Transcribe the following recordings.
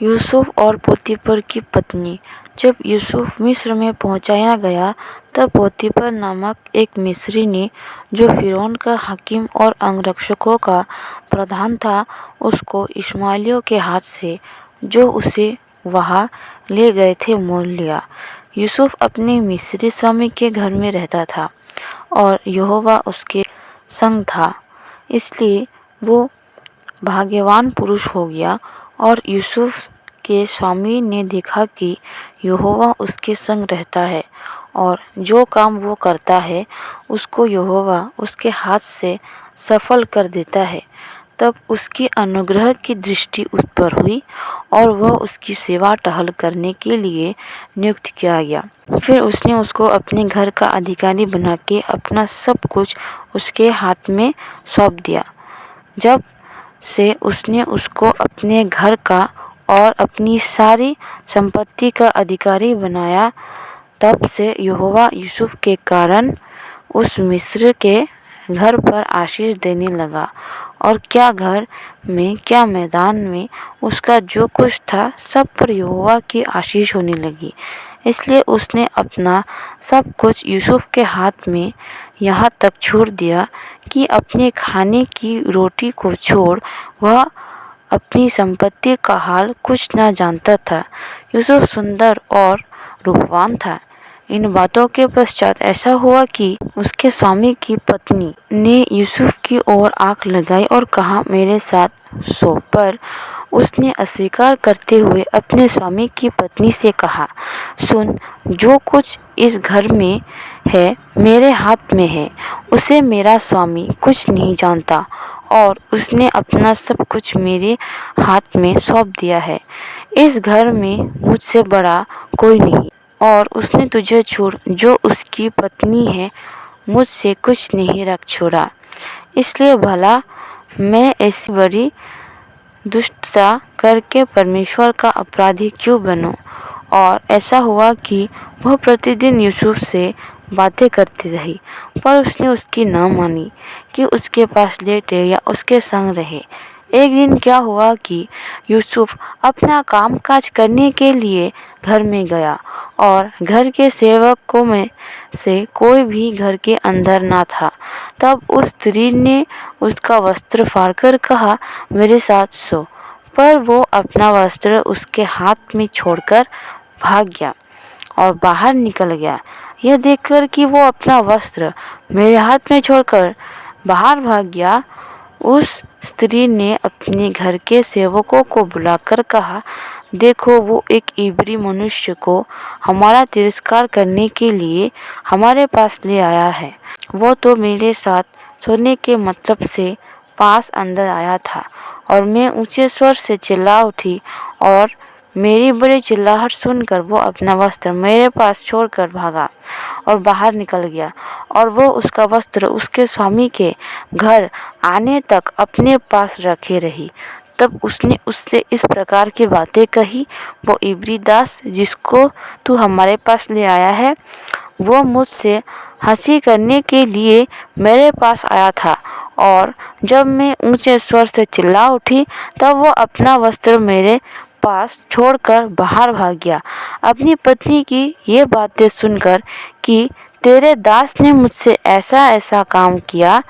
यूसुफ और पोतीफर की पत्नी। जब यूसुफ मिस्र में पहुंचाया गया तब पोतीफर नामक एक मिस्री ने, जो फ़िरौन का हाकिम और अंगरक्षकों का प्रधान था, उसको इश्माएलियों के हाथ से, जो उसे वहाँ ले गए थे, मोल लिया। यूसुफ अपने मिस्री स्वामी के घर में रहता था और यहोवा उसके संग था, इसलिए वो भाग्यवान पुरुष हो गया। और यूसुफ के स्वामी ने देखा कि यहोवा उसके संग रहता है और जो काम वो करता है उसको यहोवा उसके हाथ से सफल कर देता है। तब उसकी अनुग्रह की दृष्टि उस पर हुई और वह उसकी सेवा टहल करने के लिए नियुक्त किया गया। फिर उसने उसको अपने घर का अधिकारी बना के अपना सब कुछ उसके हाथ में सौंप दिया। जब से उसने उसको अपने घर का और अपनी सारी संपत्ति का अधिकारी बनाया, तब से यहोवा यूसुफ के कारण उस मिस्र के घर पर आशीष देने लगा। और क्या घर में क्या मैदान में उसका जो कुछ था, सब पर यहोवा की आशीष होने लगी। इसलिए उसने अपना सब कुछ यूसुफ के हाथ में यहाँ तक छोड़ दिया कि अपने खाने की रोटी को छोड़ वह अपनी संपत्ति का हाल कुछ न जानता था। यूसुफ सुंदर और रूपवान था। इन बातों के पश्चात ऐसा हुआ कि उसके स्वामी की पत्नी ने यूसुफ की ओर आंख लगाई और कहा, मेरे साथ सो। पर उसने अस्वीकार करते हुए अपने स्वामी की पत्नी से कहा, सुन, जो कुछ इस घर में है मेरे हाथ में है, उसे मेरा स्वामी कुछ नहीं जानता और उसने अपना सब कुछ मेरे हाथ में सौंप दिया है। इस घर में मुझसे बड़ा कोई नहीं और उसने तुझे छोड़, जो उसकी पत्नी है, मुझसे कुछ नहीं रख छोड़ा। इसलिए भला मैं ऐसी बड़ी दुष्टता करके परमेश्वर का अपराधी क्यों बनूं? और ऐसा हुआ कि वह प्रतिदिन यूसुफ से बातें करती रही, पर उसने उसकी न मानी कि उसके पास लेटे या उसके संग रहे। एक दिन क्या हुआ कि यूसुफ अपना कामकाज करने के लिए घर में गया और घर के सेवकों में से कोई भी घर के अंदर ना था। तब उस स्त्री ने उसका वस्त्र फाड़कर कहा, मेरे साथ सो। पर वो अपना वस्त्र उसके हाथ में छोड़कर भाग गया और बाहर निकल गया। यह देखकर कि वो अपना वस्त्र मेरे हाथ में छोड़कर बाहर भाग गया, उस स्त्री ने अपने घर के सेवकों को बुलाकर कहा, देखो, वो एक इब्री मनुष्य को हमारा तिरस्कार करने के लिए हमारे पास ले आया है। वो तो मेरे साथ सोने के मतलब से पास अंदर आया था और मैं ऊंचे स्वर से चिल्ला उठी और मेरी बड़ी चिल्लाहट सुनकर वो अपना वस्त्र मेरे पास छोड़कर भागा और बाहर निकल गया। और वो उसका वस्त्र उसके स्वामी के घर आने तक अपने पास रखे रही। तब उसने उससे इस प्रकार की बातें कही, वो इब्री दास जिसको तू हमारे पास ले आया है, वो मुझसे हंसी करने के लिए मेरे पास आया था और जब मैं ऊंचे स्वर से चिल्ला उठी तब वो अपना वस्त्र मेरे पास छोड़कर बाहर भाग गया। अपनी पत्नी की ये बातें सुनकर कि तेरे दास ने मुझसे ऐसा ऐसा काम किया,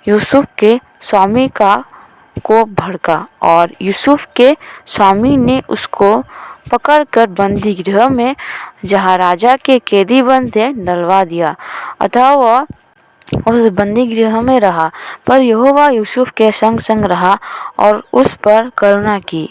यूसुफ के स्वामी का को भड़का और यूसुफ के स्वामी ने उसको पकड़कर बंदी गृह में, जहाँ राजा के कैदी बंद थे, डलवा दिया। अतः वह उस बंदी गृह में रहा। पर यहोवा यूसुफ के संग संग रहा और उस पर करुणा की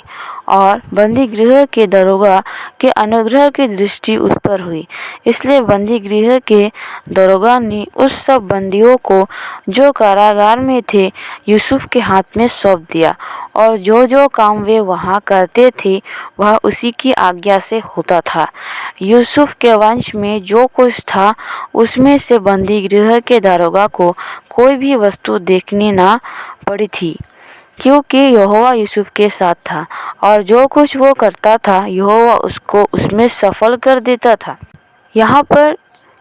और बंदी गृह के दरोगा के अनुग्रह की दृष्टि उस पर हुई। इसलिए बंदी गृह के दरोगा ने उस सब बंदियों को जो कारागार में थे यूसुफ के हाथ में सौंप दिया और जो जो काम वे वहाँ करते थे वह उसी की आज्ञा से होता था। यूसुफ के वंश में जो कुछ था उसमें से बंदी गृह के दरोगा को कोई भी वस्तु देखने ना पड़ी थी, क्योंकि यहोवा यूसुफ के साथ था और जो कुछ वो करता था यहोवा उसको उसमें सफल कर देता था। यहाँ पर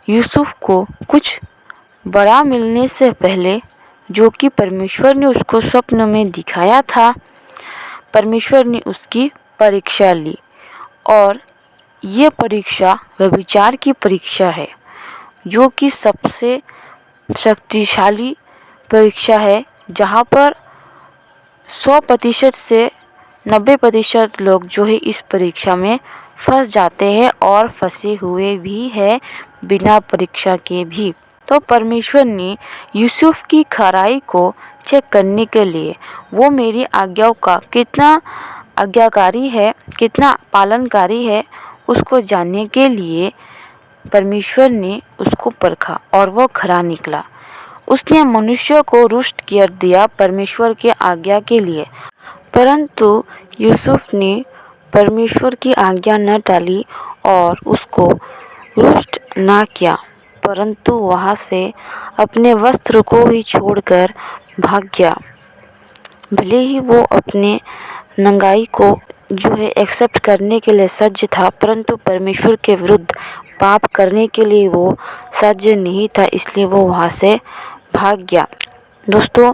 यूसुफ को कुछ बड़ा मिलने से पहले, जो कि परमेश्वर ने उसको स्वप्न में दिखाया था, परमेश्वर ने उसकी परीक्षा ली और ये परीक्षा व्यभिचार की परीक्षा है, जो कि सबसे शक्तिशाली परीक्षा है, जहाँ पर 100% से 90% लोग जो है इस परीक्षा में फंस जाते हैं और फंसे हुए भी हैं बिना परीक्षा के भी। तो परमेश्वर ने यूसुफ की खराई को चेक करने के लिए, वो मेरी आज्ञाओं का कितना आज्ञाकारी है, कितना पालनकारी है, उसको जानने के लिए परमेश्वर ने उसको परखा और वो खरा निकला। उसने मनुष्य को रुष्ट कर दिया परमेश्वर के आज्ञा के लिए, परंतु यूसुफ ने परमेश्वर की आज्ञा न टाली और उसको रुष्ट ना किया, परंतु वहाँ से अपने वस्त्र को ही छोड़कर भाग गया। भले ही वो अपने नंगाई को जो है एक्सेप्ट करने के लिए सज्ज था, परंतु परमेश्वर के विरुद्ध पाप करने के लिए वो सज्ज नहीं था, इसलिए वो वहाँ से भाग गया। दोस्तों,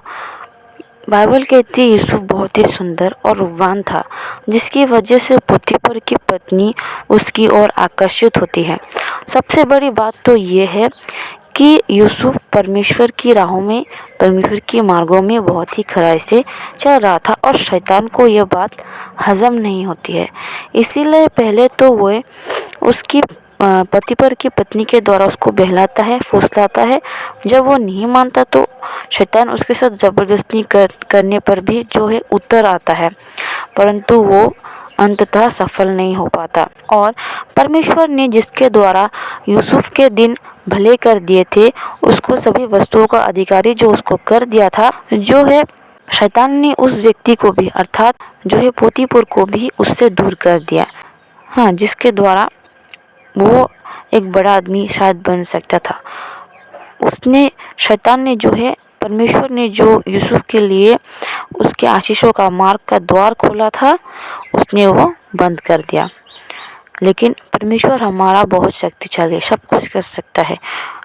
बाइबल कहती है यूसुफ बहुत ही सुंदर और रूपवान था, जिसकी वजह से पोतीफर की पत्नी उसकी ओर आकर्षित होती है। सबसे बड़ी बात तो ये है कि यूसुफ परमेश्वर की राहों में, परमेश्वर के मार्गों में बहुत ही खराई से चल रहा था और शैतान को यह बात हजम नहीं होती है। इसीलिए पहले तो वो उसकी पोतीफर की पत्नी के द्वारा उसको बहलाता है, फुसलाता है। जब वो नहीं मानता तो शैतान उसके साथ ज़बरदस्ती करने पर भी जो है उतर आता है, परंतु वो अंततः सफल नहीं हो पाता। और परमेश्वर ने जिसके द्वारा यूसुफ के दिन भले कर दिए थे, उसको सभी वस्तुओं का अधिकारी जो उसको कर दिया था, जो है शैतान ने उस व्यक्ति को भी, अर्थात जो है पोतीफर को भी उससे दूर कर दिया। हाँ, जिसके द्वारा वो एक बड़ा आदमी शायद बन सकता था। शैतान ने जो है, परमेश्वर ने जो यूसुफ के लिए उसके आशीषों का मार्ग का द्वार खोला था, उसने वो बंद कर दिया। लेकिन परमेश्वर हमारा बहुत शक्तिशाली है, सब कुछ कर सकता है।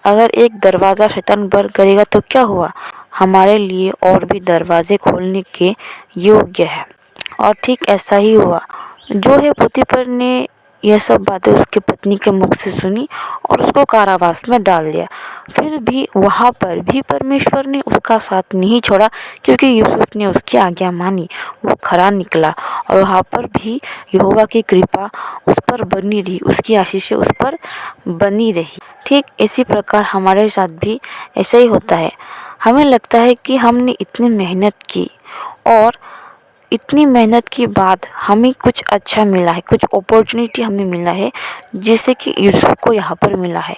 अगर एक दरवाज़ा शैतान बंद करेगा तो क्या हुआ, हमारे लिए और भी दरवाजे खोलने के योग्य है। और ठीक ऐसा ही हुआ। जो है पोतीफर ने यह सब बातें उसकी पत्नी के मुख से सुनी और उसको कारावास में डाल दिया। फिर भी वहाँ पर भी परमेश्वर ने उसका साथ नहीं छोड़ा, क्योंकि यूसुफ ने उसकी आज्ञा मानी, वो खरा निकला और वहाँ पर भी यहोवा की कृपा उस पर बनी रही, उसकी आशीषें उस पर बनी रही। ठीक इसी प्रकार हमारे साथ भी ऐसा ही होता है। हमें लगता है कि हमने इतनी मेहनत की और इतनी मेहनत के बाद हमें कुछ अच्छा मिला है, कुछ अपॉर्चुनिटी हमें मिला है, जैसे कि यूसुफ को यहाँ पर मिला है,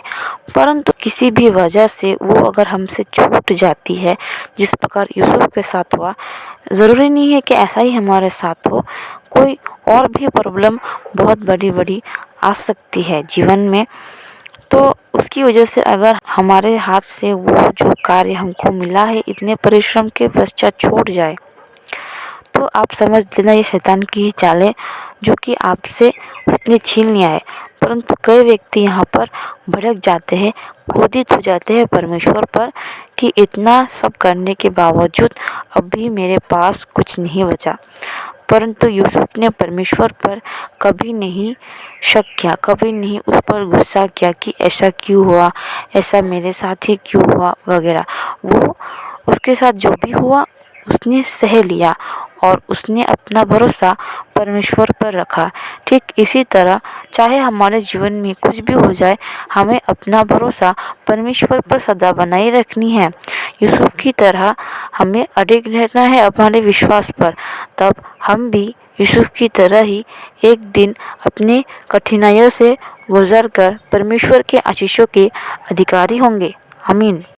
परंतु किसी भी वजह से वो अगर हमसे छूट जाती है, जिस प्रकार यूसुफ के साथ हुआ, ज़रूरी नहीं है कि ऐसा ही हमारे साथ हो, कोई और भी प्रॉब्लम बहुत बड़ी बड़ी आ सकती है जीवन में। तो उसकी वजह से अगर हमारे हाथ से वो जो कार्य हमको मिला है इतने परिश्रम के पश्चात छूट जाए, तो आप समझ लेना ये शैतान की ही चाल है, जो कि आपसे उसने छीन लिया है। परंतु कई व्यक्ति यहाँ पर भड़क जाते हैं, क्रोधित हो जाते हैं परमेश्वर पर कि इतना सब करने के बावजूद अभी मेरे पास कुछ नहीं बचा। परंतु यूसुफ ने परमेश्वर पर कभी नहीं शक किया, कभी नहीं उस पर गुस्सा किया कि ऐसा क्यों हुआ, ऐसा मेरे साथ ही क्यों हुआ वगैरह। वो उसके साथ जो भी हुआ उसने सह लिया और उसने अपना भरोसा परमेश्वर पर रखा। ठीक इसी तरह चाहे हमारे जीवन में कुछ भी हो जाए, हमें अपना भरोसा परमेश्वर पर सदा बनाए रखनी है। यूसुफ की तरह हमें अडिग रहना है अपने विश्वास पर, तब हम भी यूसुफ की तरह ही एक दिन अपने कठिनाइयों से गुजरकर परमेश्वर के आशीषों के अधिकारी होंगे। आमीन।